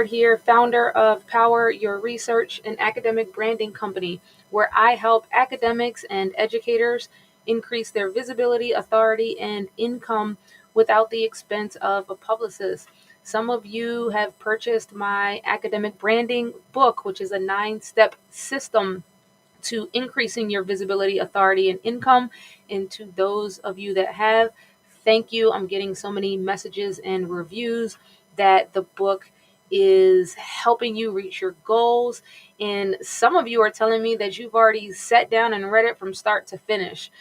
Here, founder of Power Your Research, an academic branding company where I help academics and educators increase their visibility, authority, and income without the expense of a publicist. Some of you have purchased my academic branding book, which is a 9-step system to increasing your visibility, authority, and income. And to those of you that have, thank you. I'm getting so many messages and reviews that the book is helping you reach your goals. And some of you are telling me that you've already sat down and read it from start to finish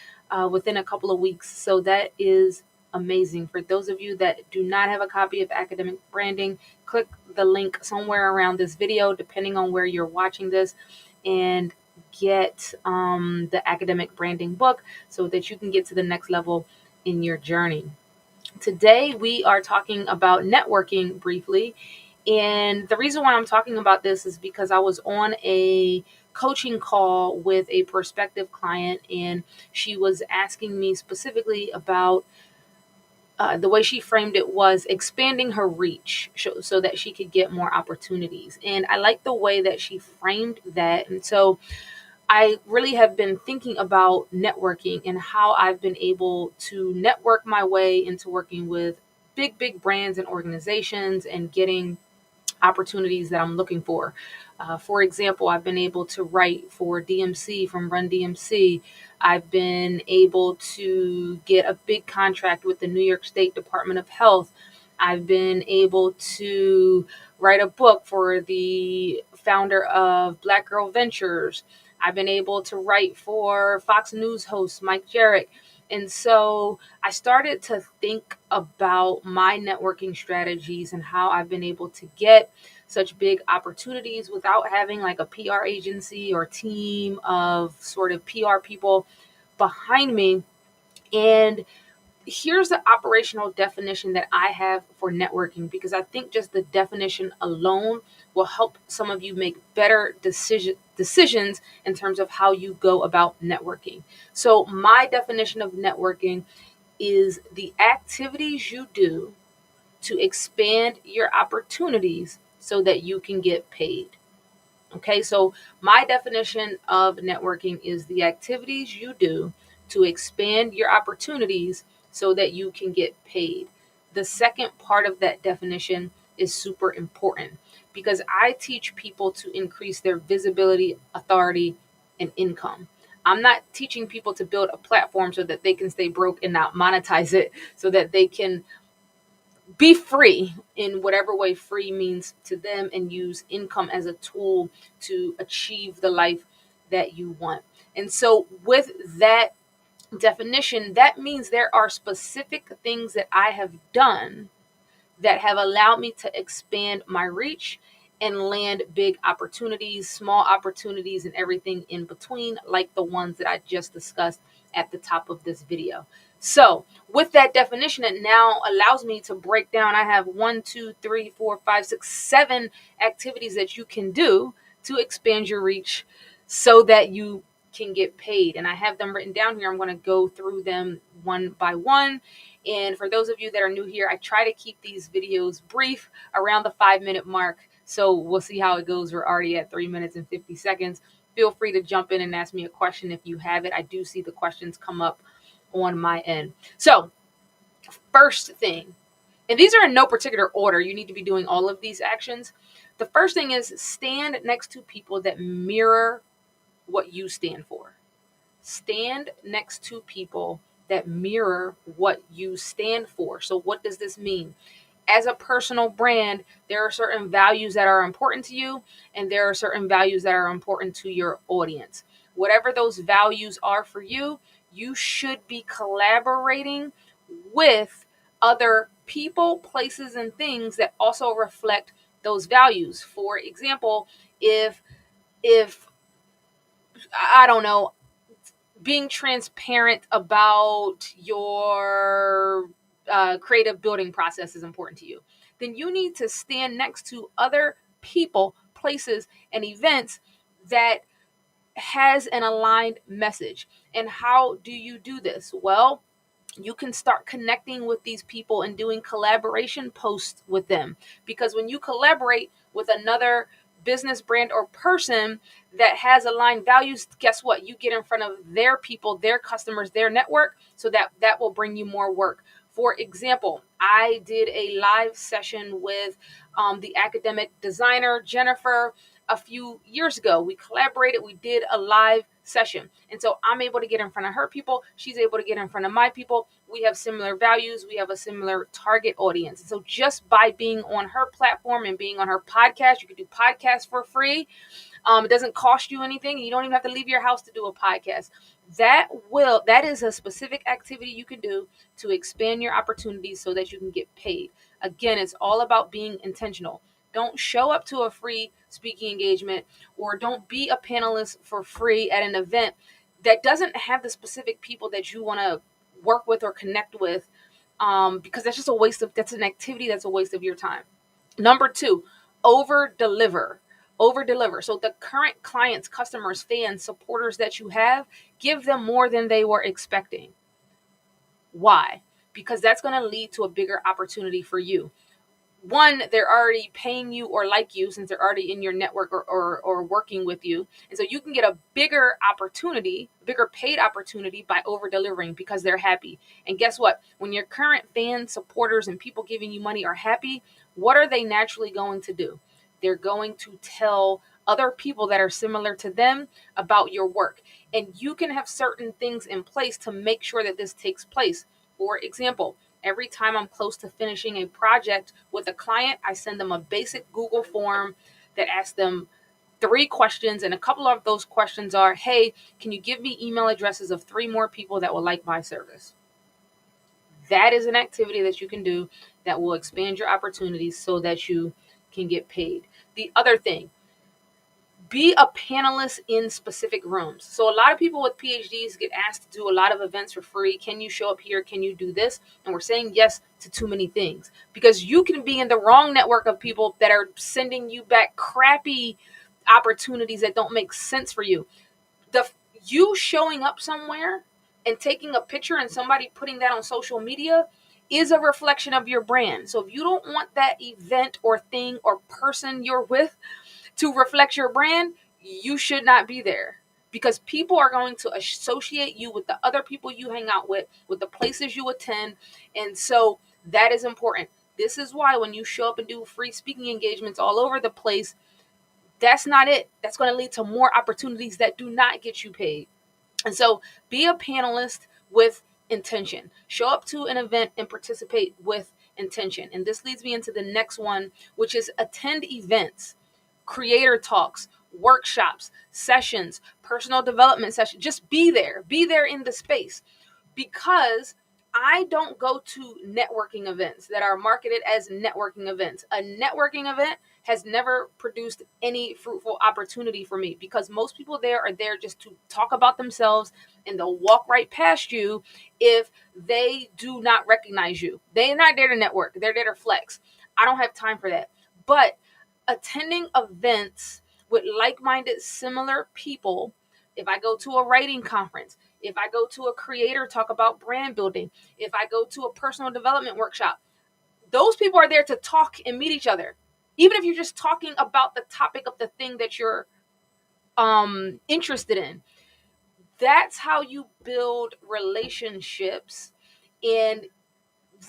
within a couple of weeks. So that is amazing. For those of you that do not have a copy of Academic Branding, click the link somewhere around this video, depending on where you're watching this, and get the Academic Branding book so that you can get to the next level in your journey. Today, we are talking about networking briefly. And the reason why I'm talking about this is because I was on a coaching call with a prospective client, and she was asking me specifically about the way she framed it was expanding her reach so that she could get more opportunities. And I like the way that she framed that. And so I really have been thinking about networking and how I've been able to network my way into working with big brands and organizations and getting opportunities that I'm looking for. For example, I've been able to write for DMC from Run DMC. I've been able to get a big contract with the New York State Department of Health. I've been able to write a book for the founder of Black Girl Ventures. I've been able to write for Fox News host Mike Jarrett. And so I started to think about my networking strategies and how I've been able to get such big opportunities without having like a PR agency or team of sort of PR people behind me. And here's the operational definition that I have for networking, because I think just the definition alone will help some of you make better decisions in terms of how you go about networking. So my definition of networking is the activities you do to expand your opportunities so that you can get paid. Okay, so my definition of networking is the activities you do to expand your opportunities so that you can get paid. The second part of that definition is super important because I teach people to increase their visibility, authority, and income. I'm not teaching people to build a platform so that they can stay broke and not monetize it so that they can be free in whatever way free means to them and use income as a tool to achieve the life that you want. And so with that definition, that means there are specific things that I have done that have allowed me to expand my reach and land big opportunities, small opportunities, and everything in between, like the ones that I just discussed at the top of this video. So with that definition, it now allows me to break down. I have 1, 2, 3, 4, 5, 6, 7 activities that you can do to expand your reach so that you can get paid. And I have them written down here. I'm going to go through them one by one. And for those of you that are new here, I try to keep these videos brief, around the 5-minute mark. So we'll see how it goes. We're already at 3 minutes and 50 seconds. Feel free to jump in and ask me a question if you have it. I do see the questions come up on my end. So first thing, and these are in no particular order. You need to be doing all of these actions. The first thing is stand next to people that mirror what you stand for. Stand next to people that mirror what you stand for. So what does this mean? As a personal brand, there are certain values that are important to you, and there are certain values that are important to your audience. Whatever those values are for you, you should be collaborating with other people, places, and things that also reflect those values. For example, if I don't know, being transparent about your creative building process is important to you, then you need to stand next to other people, places, and events that has an aligned message. And how do you do this? Well, you can start connecting with these people and doing collaboration posts with them, because when you collaborate with another business, brand, or person that has aligned values, guess what? You get in front of their people, their customers, their network, so that will bring you more work. For example, I did a live session with the academic designer Jennifer a few years ago. We collaborated, we did a live session. And so I'm able to get in front of her people. She's able to get in front of my people. We have similar values. We have a similar target audience. And so just by being on her platform and being on her podcast, you can do podcasts for free. It doesn't cost you anything. You don't even have to leave your house to do a podcast. That is a specific activity you can do to expand your opportunities so that you can get paid. Again, it's all about being intentional. Don't show up to a free speaking engagement, or don't be a panelist for free at an event that doesn't have the specific people that you want to work with or connect with, because that's an activity that's a waste of your time. Number two, over deliver. Over deliver. So the current clients, customers, fans, supporters that you have, give them more than they were expecting. Why? Because that's going to lead to a bigger opportunity for you. One, they're already paying you or like you since they're already in your network or working with you. And so you can get a bigger opportunity, bigger paid opportunity by over delivering because they're happy. And guess what? When your current fans, supporters, and people giving you money are happy, what are they naturally going to do? They're going to tell other people that are similar to them about your work. And you can have certain things in place to make sure that this takes place. For example, every time I'm close to finishing a project with a client, I send them a basic Google form that asks them 3 questions. And a couple of those questions are, hey, can you give me email addresses of 3 more people that will like my service? That is an activity that you can do that will expand your opportunities so that you can get paid. The other thing, be a panelist in specific rooms. So a lot of people with PhDs get asked to do a lot of events for free. Can you show up here? Can you do this? And we're saying yes to too many things because you can be in the wrong network of people that are sending you back crappy opportunities that don't make sense for you. You showing up somewhere and taking a picture and somebody putting that on social media is a reflection of your brand. So if you don't want that event or thing or person you're with to reflect your brand, you should not be there, because people are going to associate you with the other people you hang out with the places you attend. And so that is important. This is why when you show up and do free speaking engagements all over the place, that's not it. That's going to lead to more opportunities that do not get you paid. And so be a panelist with intention. Show up to an event and participate with intention. And this leads me into the next one, which is attend events, creator talks, workshops, sessions, personal development sessions. Just be there in the space, because I don't go to networking events that are marketed as networking events. A networking event has never produced any fruitful opportunity for me, because most people there are there just to talk about themselves, and they'll walk right past you if they do not recognize you. They're not there to network. They're there to flex. I don't have time for that. But attending events with like-minded, similar people, if I go to a writing conference, if I go to a creator talk about brand building, if I go to a personal development workshop, those people are there to talk and meet each other. Even if you're just talking about the topic of the thing that you're interested in. That's how you build relationships and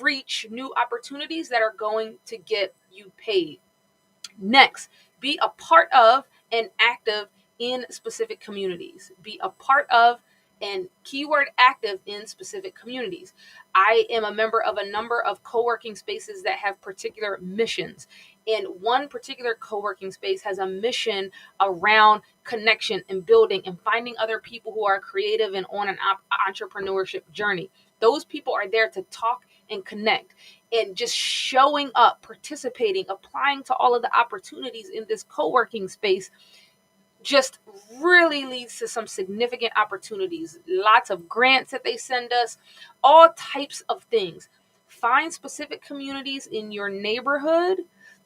reach new opportunities that are going to get you paid. Next, be a part of and active in specific communities. Be a part of and keyword active in specific communities. I am a member of a number of co-working spaces that have particular missions. And one particular co-working space has a mission around connection and building and finding other people who are creative and on an entrepreneurship journey. Those people are there to talk and connect, and just showing up, participating, applying to all of the opportunities in this co-working space just really leads to some significant opportunities. Lots of grants that they send us, all types of things. Find specific communities in your neighborhood,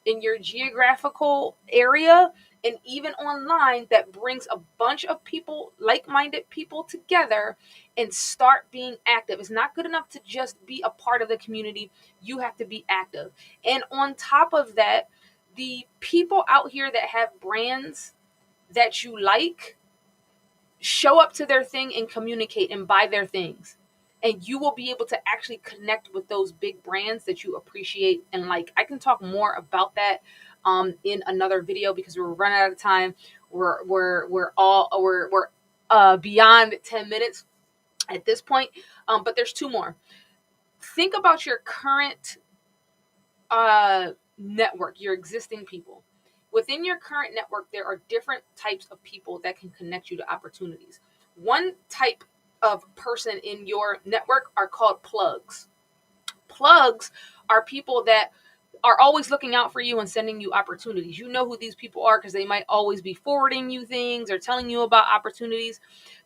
in your geographical area, and even online that brings a bunch of people, like-minded people together, and start being active. It's not good enough to just be a part of the community. You have to be active. And on top of that, The people out here that have brands that you like, show up to their thing and communicate and buy their things. And you will be able to actually connect with those big brands that you appreciate and like. I can talk more about that in another video because we're running out of time. We're beyond 10 minutes at this point. But there's two more. Think about your current network, your existing people. Within your current network, there are different types of people that can connect you to opportunities. One type of person in your network are called plugs. Plugs are people that are always looking out for you and sending you opportunities. You know who these people are because they might always be forwarding you things or telling you about opportunities.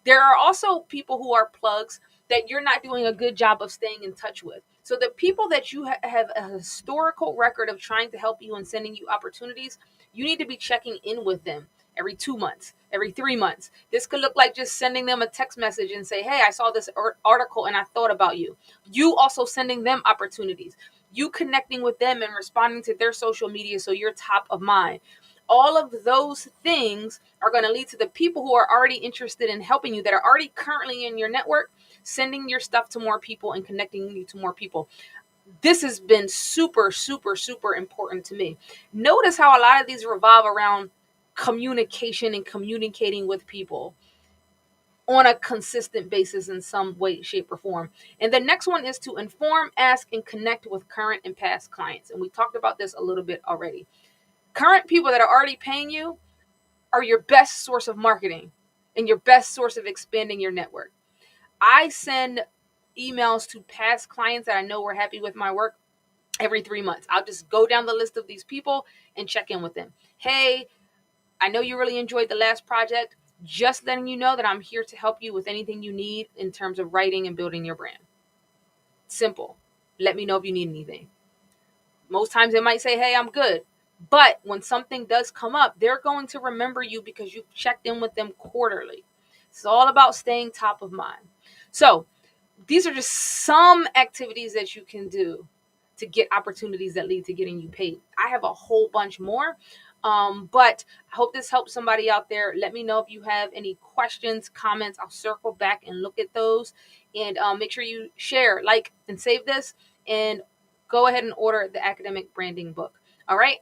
There are also people who are plugs that you're not doing a good job of staying in touch with. So the people that you have a historical record of trying to help you and sending you opportunities, you need to be checking in with them every 2 months, every 3 months. This could look like just sending them a text message and say, hey, I saw this article and I thought about you. You also sending them opportunities. You connecting with them and responding to their social media so you're top of mind. All of those things are going to lead to the people who are already interested in helping you, that are already currently in your network, sending your stuff to more people and connecting you to more people. This has been super, super, super important to me. Notice how a lot of these revolve around communication and communicating with people on a consistent basis in some way, shape, or form. And the next one is to inform, ask, and connect with current and past clients. And we talked about this a little bit already. Current people that are already paying you are your best source of marketing and your best source of expanding your network. I send emails to past clients that I know were happy with my work every 3 months. I'll just go down the list of these people and check in with them. Hey, I know you really enjoyed the last project. Just letting you know that I'm here to help you with anything you need in terms of writing and building your brand. Simple. Let me know if you need anything. Most times they might say, hey, I'm good. But when something does come up, they're going to remember you because you've checked in with them quarterly. It's all about staying top of mind. So these are just some activities that you can do to get opportunities that lead to getting you paid. I have a whole bunch more. But I hope this helps somebody out there. Let me know if you have any questions, comments. I'll circle back and look at those. And make sure you share, like, and save this. And go ahead and order the academic branding book. All right.